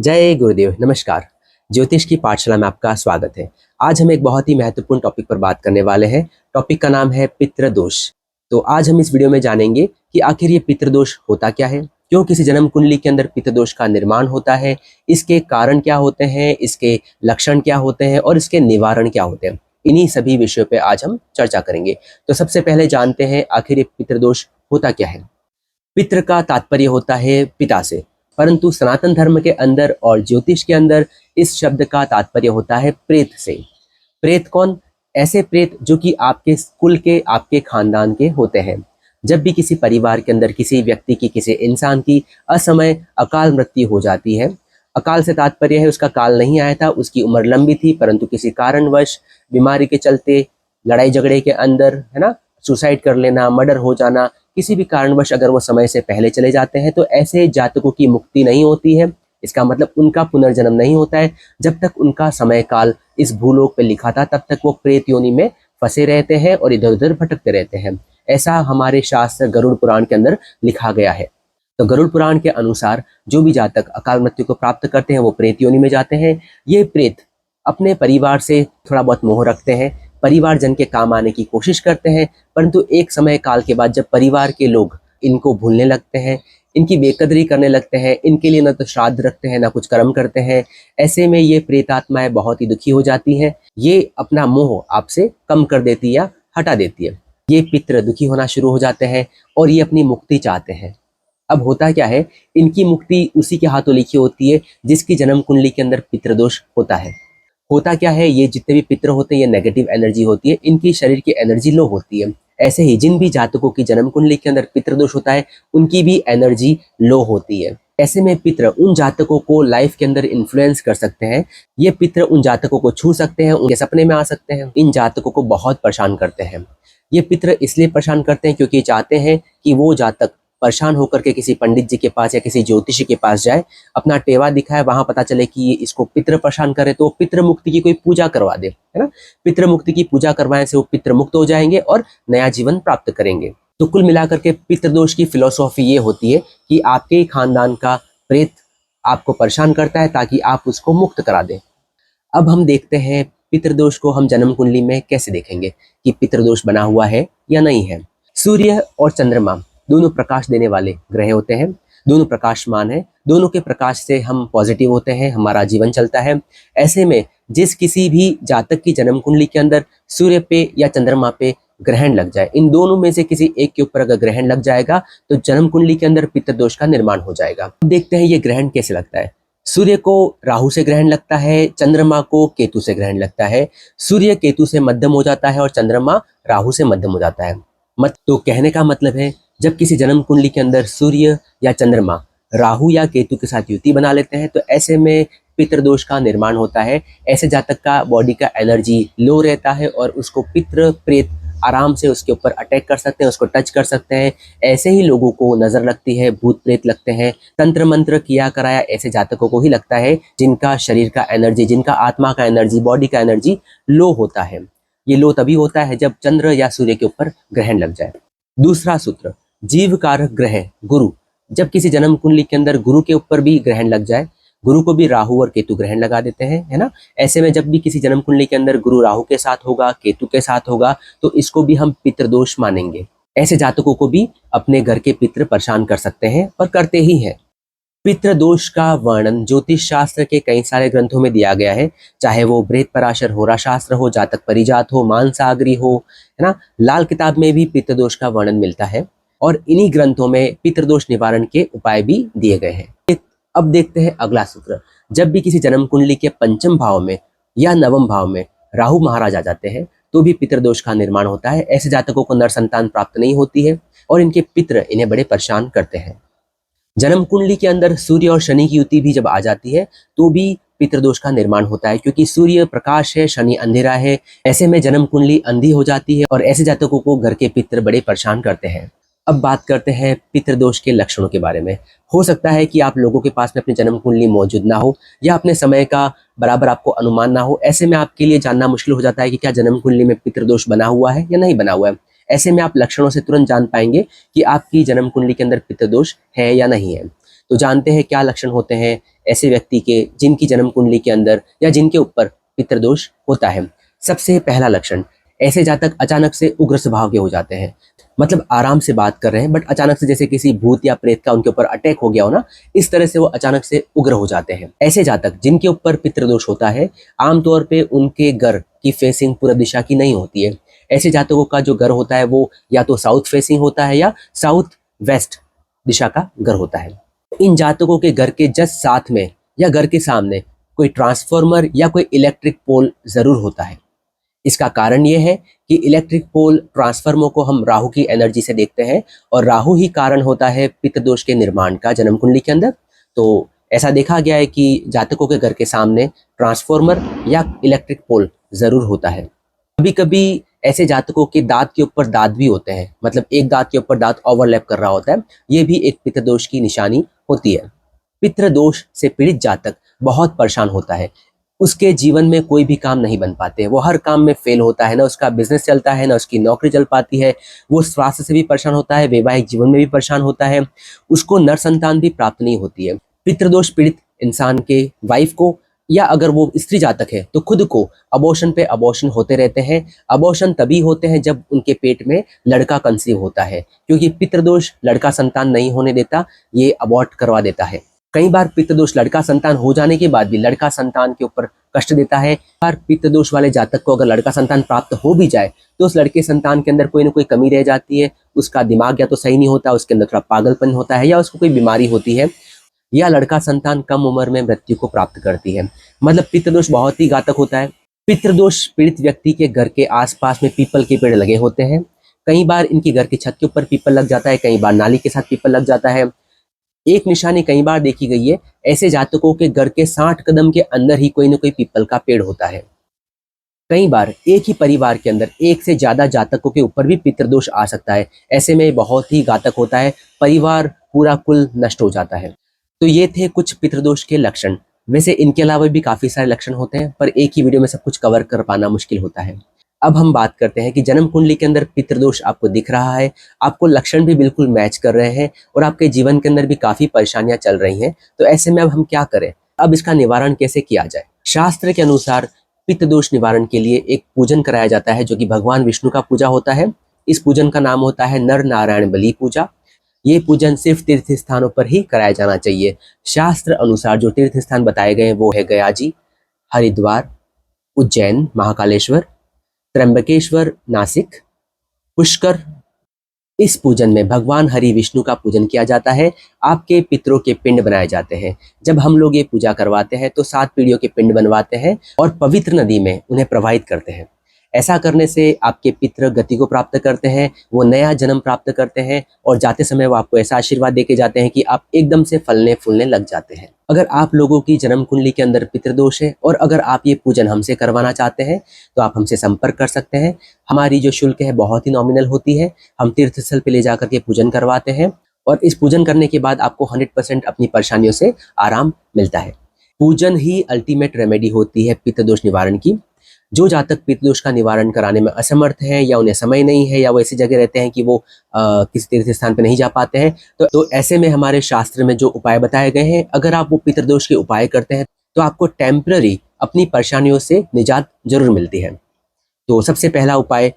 जय गुरुदेव, नमस्कार। ज्योतिष की पाठशाला में आपका स्वागत है। आज हम एक बहुत ही महत्वपूर्ण टॉपिक पर बात करने वाले हैं। टॉपिक का नाम है पितृदोष। तो आज हम इस वीडियो में जानेंगे कि आखिर ये पितृदोष होता क्या है, क्यों किसी जन्म कुंडली के अंदर पितृदोष का निर्माण होता है, इसके कारण क्या होते हैं, इसके लक्षण क्या होते हैं और इसके निवारण क्या होते हैं। इन्हीं सभी विषयों पे आज हम चर्चा करेंगे। तो सबसे पहले जानते हैं आखिर ये पितृदोष होता क्या है। पितृ का तात्पर्य होता है पिता से, परंतु सनातन धर्म के अंदर और ज्योतिष के अंदर इस शब्द का तात्पर्य होता है प्रेत से। प्रेत कौन? ऐसे प्रेत जो कि आपके कुल के, आपके खानदान के होते हैं। जब भी किसी परिवार के अंदर किसी व्यक्ति की, किसी इंसान की असमय अकाल मृत्यु हो जाती है, अकाल से तात्पर्य है उसका काल नहीं आया था, उसकी उम्र लंबी थी, परंतु किसी कारणवश, बीमारी के चलते, लड़ाई झगड़े के अंदर, है ना, सुसाइड कर लेना, मर्डर हो जाना, किसी भी कारणवश अगर वो समय से पहले चले जाते हैं तो ऐसे जातकों की मुक्ति नहीं होती है। इसका मतलब उनका पुनर्जन्म नहीं होता है। जब तक उनका समय काल इस भूलोक पे लिखा था तब तक वो प्रेत योनि में फंसे रहते हैं और इधर उधर भटकते रहते हैं। ऐसा हमारे शास्त्र गरुड़ पुराण के अंदर लिखा गया है। तो गरुड़ पुराण के अनुसार जो भी जातक अकाल मृत्यु को प्राप्त करते हैं वो प्रेत योनि में जाते हैं। ये प्रेत अपने परिवार से थोड़ा बहुत मोह रखते हैं, परिवारजन के काम आने की कोशिश करते हैं, परंतु एक समय काल के बाद जब परिवार के लोग इनको भूलने लगते हैं, इनकी बेकदरी करने लगते हैं, इनके लिए न तो श्राद्ध रखते हैं, ना कुछ कर्म करते हैं, ऐसे में ये प्रेतात्माएं बहुत ही दुखी हो जाती हैं। ये अपना मोह आपसे कम कर देती है या हटा देती है। ये पितृ दुखी होना शुरू हो जाते हैं और ये अपनी मुक्ति चाहते हैं। अब होता क्या है, इनकी मुक्ति उसी के हाथों लिखी होती है जिसकी जन्म कुंडली के अंदर पितृदोष होता है। होता क्या है, ये जितने भी पितृ होते हैं ये नेगेटिव एनर्जी होती है, इनकी शरीर की एनर्जी लो होती है। ऐसे ही जिन भी जातकों की जन्म कुंडली के अंदर पितृदोष होता है उनकी भी एनर्जी लो होती है। ऐसे में पितृ उन जातकों को लाइफ के अंदर इन्फ्लुएंस कर सकते हैं। ये पितृ उन जातकों को छू सकते हैं, उनके सपने में आ सकते हैं, इन जातकों को बहुत परेशान करते हैं। ये पितृ इसलिए परेशान करते हैं क्योंकि चाहते हैं कि वो जातक परेशान होकर के किसी पंडित जी के पास या किसी ज्योतिषी के पास जाए, अपना टेवा दिखाए, वहां पता चले कि ये इसको पितृ परेशान करे तो पितृ मुक्ति की कोई पूजा करवा दे, है ना। पितृ मुक्ति की पूजा करवाने से वो पितृ मुक्त हो जाएंगे और नया जीवन प्राप्त करेंगे। तो कुल मिलाकर के पितृदोष की फिलॉसफी ये होती है कि आपके ही खानदान का प्रेत आपको परेशान करता है ताकि आप उसको मुक्त करा दें। अब हम देखते हैं पितृदोष को हम जन्म कुंडली में कैसे देखेंगे कि पितृदोष बना हुआ है या नहीं है। सूर्य और चंद्रमा दोनों प्रकाश देने वाले ग्रह होते हैं, दोनों प्रकाशमान हैं, दोनों के प्रकाश से हम पॉजिटिव होते हैं, हमारा जीवन चलता है। ऐसे में जिस किसी भी जातक की जन्म कुंडली के अंदर सूर्य पे या चंद्रमा पे ग्रहण लग जाए, इन दोनों में से किसी एक के ऊपर अगर ग्रहण लग जाएगा तो जन्म कुंडली के अंदर पितृदोष का निर्माण हो जाएगा। अब देखते हैं ये ग्रहण कैसे लगता है। सूर्य को राहु से ग्रहण लगता है, चंद्रमा को केतु से ग्रहण लगता है। सूर्य केतु से मध्यम हो जाता है और चंद्रमा राहु से मध्यम हो जाता है। तो कहने का मतलब है जब किसी जन्म कुंडली के अंदर सूर्य या चंद्रमा राहु या केतु के साथ युति बना लेते हैं तो ऐसे में पितृदोष का निर्माण होता है। ऐसे जातक का बॉडी का एनर्जी लो रहता है और उसको पितृ प्रेत आराम से उसके ऊपर अटैक कर सकते हैं, उसको टच कर सकते हैं। ऐसे ही लोगों को नजर लगती है, भूत प्रेत लगते हैं, तंत्र मंत्र किया कराया ऐसे जातकों को ही लगता है जिनका शरीर का एनर्जी, जिनका आत्मा का एनर्जी, बॉडी का एनर्जी लो होता है। ये लो तभी होता है जब चंद्र या सूर्य के ऊपर ग्रहण लग जाए। दूसरा सूत्र, जीव कारक ग्रह गुरु। जब किसी जन्म कुंडली के अंदर गुरु के ऊपर भी ग्रहण लग जाए, गुरु को भी राहु और केतु ग्रहण लगा देते हैं, है ना। ऐसे में जब भी किसी जन्म कुंडली के अंदर गुरु राहु के साथ होगा, केतु के साथ होगा, तो इसको भी हम पितृदोष मानेंगे। ऐसे जातकों को भी अपने घर के पितृ परेशान कर सकते हैं और करते ही हैं। पितृदोष का वर्णन ज्योतिष शास्त्र के कई सारे ग्रंथों में दिया गया है, चाहे वो बृहत पराशर होरा शास्त्र हो, जातक परिजात हो, मानसागरी हो, है ना। लाल किताब में भी पितृदोष का वर्णन मिलता है और इन्हीं ग्रंथों में पितृदोष निवारण के उपाय भी दिए गए हैं। अब देखते हैं अगला सूत्र। जब भी किसी जन्म कुंडली के पंचम भाव में या नवम भाव में राहु महाराज आ जाते हैं तो भी पितृदोष का निर्माण होता है। ऐसे जातकों को नर संतान प्राप्त नहीं होती है और इनके पितृ इन्हें बड़े परेशान करते हैं। जन्म कुंडली के अंदर सूर्य और शनि की युति भी जब आ जाती है तो भी पितृदोष का निर्माण होता है, क्योंकि सूर्य प्रकाश है, शनि अंधेरा है। ऐसे में जन्म कुंडली अंधी हो जाती है और ऐसे जातकों को घर के पितृ बड़े परेशान करते हैं। अब बात करते हैं पितृदोष के लक्षणों के बारे में। हो सकता है कि आप लोगों के पास में अपनी जन्म कुंडली मौजूद ना हो या अपने समय का बराबर आपको अनुमान ना हो। ऐसे में आपके लिए जानना मुश्किल हो जाता है कि क्या जन्म कुंडली में पितृदोष बना हुआ है या नहीं बना हुआ है। ऐसे में आप लक्षणों से तुरंत जान पाएंगे कि आपकी जन्म कुंडली के अंदर पितृदोष है या नहीं है। तो जानते हैं क्या लक्षण होते हैं ऐसे व्यक्ति के जिनकी जन्म कुंडली के अंदर या जिनके ऊपर पितृदोष होता है। सबसे पहला लक्षण, ऐसे जातक अचानक से उग्र स्वभाव के हो जाते हैं। मतलब आराम से बात कर रहे हैं बट अचानक से जैसे किसी भूत या प्रेत का उनके ऊपर अटैक हो गया हो ना, इस तरह से वो अचानक से उग्र हो जाते हैं। ऐसे जातक जिनके ऊपर पितृदोष होता है, आमतौर पे उनके घर की फेसिंग पूर्व दिशा की नहीं होती है। ऐसे जातकों का जो घर होता है वो या तो साउथ फेसिंग होता है या साउथ वेस्ट दिशा का घर होता है। इन जातकों के घर के जस्ट साथ में या घर के सामने कोई ट्रांसफार्मर या कोई इलेक्ट्रिक पोल जरूर होता है। इसका कारण यह है कि इलेक्ट्रिक पोल ट्रांसफार्मर को हम राहु की एनर्जी से देखते हैं और राहु ही कारण होता है पितृदोष के निर्माण का जन्म कुंडली के अंदर। तो ऐसा देखा गया है कि जातकों के घर के सामने ट्रांसफार्मर या इलेक्ट्रिक पोल जरूर होता है। कभी कभी ऐसे जातकों के दांत के ऊपर दांत भी होते हैं, मतलब एक दांत के ऊपर दांत ओवरलैप कर रहा होता है, ये भी एक पितृदोष की निशानी होती है। पितृदोष से पीड़ित जातक बहुत परेशान होता है, उसके जीवन में कोई भी काम नहीं बन पाते, वो हर काम में फेल होता है, ना उसका बिजनेस चलता है, ना उसकी नौकरी चल पाती है, वो स्वास्थ्य से भी परेशान होता है, वैवाहिक जीवन में भी परेशान होता है, उसको नर संतान भी प्राप्त नहीं होती है। पितृदोष पीड़ित इंसान के वाइफ को या अगर वो स्त्री जातक है तो खुद को अबॉर्शन पे अबॉर्शन होते रहते हैं। अबॉर्शन तभी होते हैं जब उनके पेट में लड़का कंसीव होता है, क्योंकि पितृदोष लड़का संतान नहीं होने देता, ये अबॉर्ट करवा देता है। कई बार पितृदोष लड़का संतान हो जाने के बाद भी लड़का संतान के ऊपर कष्ट देता है। बार पितृदोष वाले जातक को अगर लड़का संतान प्राप्त हो भी जाए तो उस लड़के संतान के अंदर कोई ना कोई कमी रह जाती है, उसका दिमाग या तो सही नहीं होता, उसके अंदर थोड़ा पागलपन होता है, या उसको कोई बीमारी होती है, या लड़का संतान कम उम्र में मृत्यु को प्राप्त करती है। मतलब पितृदोष बहुत ही घातक होता है। पितृदोष पीड़ित व्यक्ति के घर के आसपास में पीपल के पेड़ लगे होते हैं। कई बार इनकी घर की छत के ऊपर पीपल लग जाता है, कई बार नाली के साथ पीपल लग जाता है। एक निशानी कई बार देखी गई है, ऐसे जातकों के घर के 60 कदम के अंदर ही कोई ना कोई पीपल का पेड़ होता है। कई बार एक ही परिवार के अंदर एक से ज्यादा जातकों के ऊपर भी पितृदोष आ सकता है। ऐसे में बहुत ही घातक होता है, परिवार पूरा कुल नष्ट हो जाता है। तो ये थे कुछ पितृदोष के लक्षण। वैसे इनके अलावा भी काफी सारे लक्षण होते हैं, पर एक ही वीडियो में सब कुछ कवर कर पाना मुश्किल होता है। अब हम बात करते हैं कि जन्म कुंडली के अंदर पितृदोष आपको दिख रहा है, आपको लक्षण भी बिल्कुल मैच कर रहे हैं और आपके जीवन के अंदर भी काफी परेशानियां चल रही हैं, तो ऐसे में अब हम क्या करें, अब इसका निवारण कैसे किया जाए। शास्त्र के अनुसार पितृदोष निवारण के लिए एक पूजन कराया जाता है जो कि भगवान विष्णु का पूजा होता है। इस पूजन का नाम होता है नर नारायण बलि पूजा। ये पूजन सिर्फ तीर्थ स्थानों पर ही कराया जाना चाहिए। शास्त्र अनुसार जो तीर्थ स्थान बताए गए हैं वो है गया जी, हरिद्वार, उज्जैन महाकालेश्वर, त्र्यंबकेश्वर नासिक, पुष्कर। इस पूजन में भगवान हरि विष्णु का पूजन किया जाता है। आपके पितरों के पिंड बनाए जाते हैं। जब हम लोग ये पूजा करवाते हैं तो 7 पीढ़ियों के पिंड बनवाते हैं और पवित्र नदी में उन्हें प्रवाहित करते हैं। ऐसा करने से आपके पितृ गति को प्राप्त करते हैं, वो नया जन्म प्राप्त करते हैं और जाते समय वो आपको ऐसा आशीर्वाद देके जाते हैं कि आप एकदम से फलने फूलने लग जाते हैं। अगर आप लोगों की जन्म कुंडली के अंदर पितृदोष है और अगर आप ये पूजन हमसे करवाना चाहते हैं तो आप हमसे संपर्क कर सकते हैं। हमारी जो शुल्क है बहुत ही नॉमिनल होती है। हम तीर्थ स्थल पे ले जाकर के पूजन करवाते हैं और इस पूजन करने के बाद आपको 100% अपनी परेशानियों से आराम मिलता है। पूजन ही अल्टीमेट रेमेडी होती है पितृदोष निवारण की। जो जातक पितृदोष का निवारण कराने में असमर्थ हैं या उन्हें समय नहीं है या वो ऐसी जगह रहते हैं कि वो किसी तीर्थ स्थान पर नहीं जा पाते हैं, तो ऐसे में हमारे शास्त्र में जो उपाय बताए गए हैं, अगर आप वो पितृदोष के उपाय करते हैं तो आपको टेम्पररी अपनी परेशानियों से निजात जरूर मिलती है। तो सबसे पहला उपाय,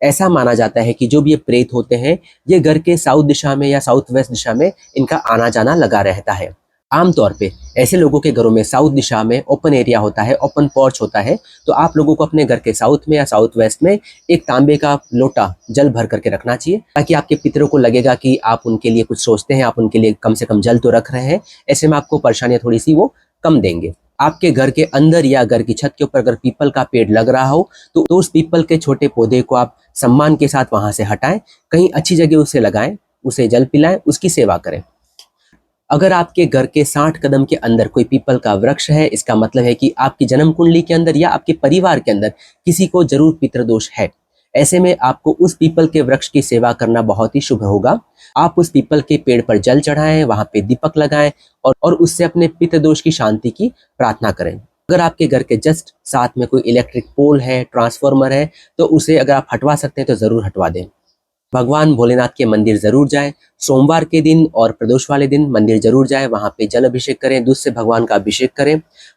ऐसा माना जाता है कि जो भी ये प्रेत होते हैं ये घर के साउथ दिशा में या साउथ वेस्ट दिशा में इनका आना जाना लगा रहता है। आमतौर पे ऐसे लोगों के घरों में साउथ दिशा में ओपन एरिया होता है, ओपन पोर्च होता है। तो आप लोगों को अपने घर के साउथ में या साउथ वेस्ट में एक तांबे का लोटा जल भर करके रखना चाहिए, ताकि आपके पितरों को लगेगा कि आप उनके लिए कुछ सोचते हैं, आप उनके लिए कम से कम जल तो रख रहे हैं। ऐसे में आपको परेशानियां थोड़ी सी वो कम देंगे। आपके घर के अंदर या घर की छत के ऊपर अगर पीपल का पेड़ लग रहा हो तो उस पीपल के छोटे पौधे को आप सम्मान के साथ वहां से हटाएं, कहीं अच्छी जगह उसे लगाएं, उसे जल पिलाएं, उसकी सेवा करें। अगर आपके घर के 60 कदम के अंदर कोई पीपल का वृक्ष है, इसका मतलब है कि आपकी जन्म कुंडली के अंदर या आपके परिवार के अंदर किसी को जरूर पितृदोष है। ऐसे में आपको उस पीपल के वृक्ष की सेवा करना बहुत ही शुभ होगा। आप उस पीपल के पेड़ पर जल चढ़ाएं, वहां पे दीपक लगाएं और उससे अपने पितृदोष की शांति की प्रार्थना करें। अगर आपके घर के जस्ट साथ में कोई इलेक्ट्रिक पोल है, ट्रांसफार्मर है, तो उसे अगर आप हटवा सकते हैं तो जरूर हटवा दें। भगवान भोलेनाथ के मंदिर जरूर जाएं। सोमवार के दिन और प्रदोष वाले दिन मंदिर जरूर जाएं, वहां पे जल अभिषेक करें, दूध से भगवान का अभिषेक करें।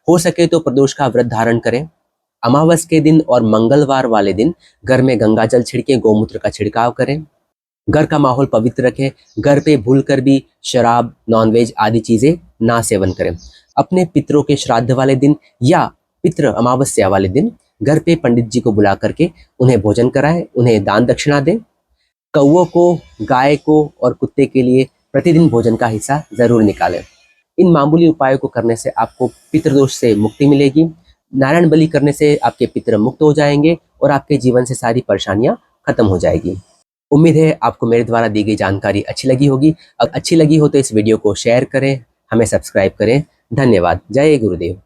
हो सके तो प्रदोष का व्रत धारण करें। अमावस के दिन और मंगलवार वाले दिन घर में गंगा जल छिड़के, गौमूत्र का छिड़काव करें। घर का माहौल पवित्र रखें। घर पे भूलकर भी शराब, नॉनवेज आदि चीजें ना सेवन करें। अपने पितरों के श्राद्ध वाले दिन या पितृ अमावस्या वाले दिन घर पे पंडित जी को बुला करके उन्हें भोजन कराएं, उन्हें दान दक्षिणा दें। कौओं को, गाय को और कुत्ते के लिए प्रतिदिन भोजन का हिस्सा जरूर निकालें। इन मामूली उपायों को करने से आपको पितृदोष से मुक्ति मिलेगी। नारायण बलि करने से आपके पितर मुक्त हो जाएंगे और आपके जीवन से सारी परेशानियां खत्म हो जाएगी। उम्मीद है आपको मेरे द्वारा दी गई जानकारी अच्छी लगी होगी। अगर अच्छी लगी हो तो इस वीडियो को शेयर करें, हमें सब्सक्राइब करें। धन्यवाद। जय गुरुदेव।